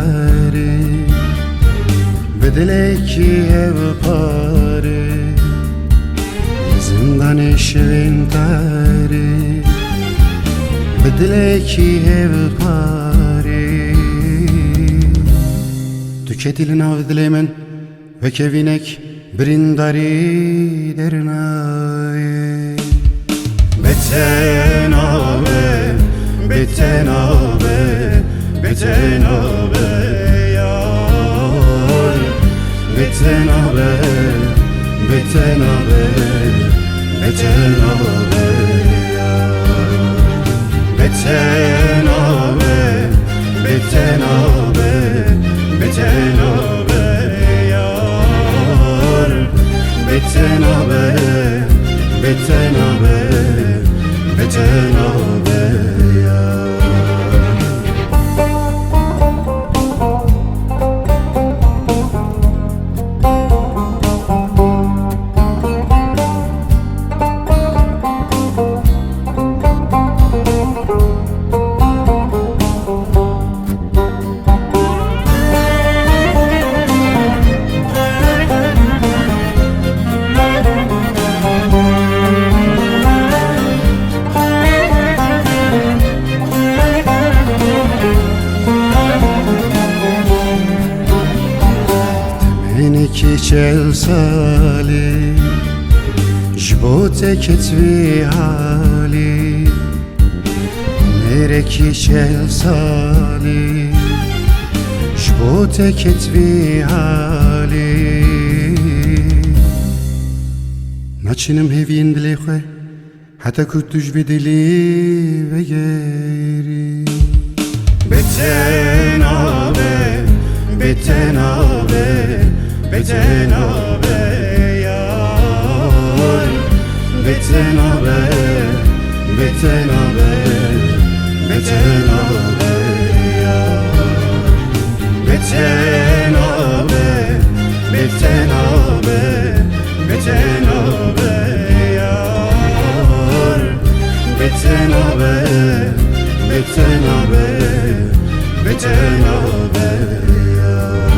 دری بدلکی هو پاره زندان شوین دری بدلکی هو پاره تو که دل ناو دل من و که وینک برنداری درنای بتنابه بتنابه بتنابه یار بتنابه بتنابه بتنابه یار بتنابه بتنابه بتنابه یار بتنابه بتنابه بتنابه یار که چل سالی جبوت کتوی حالی میره که چل سالی جبوت کتوی حالی نچینم هیوین دلی خواه حتی کتوش بدلی و گری بتنابه بتنابه بتنابه یار بتنابه بتنابه بتنابه یار بتنابه بتنابه بتنابه یار بتنابه بتنابه بتنابه یار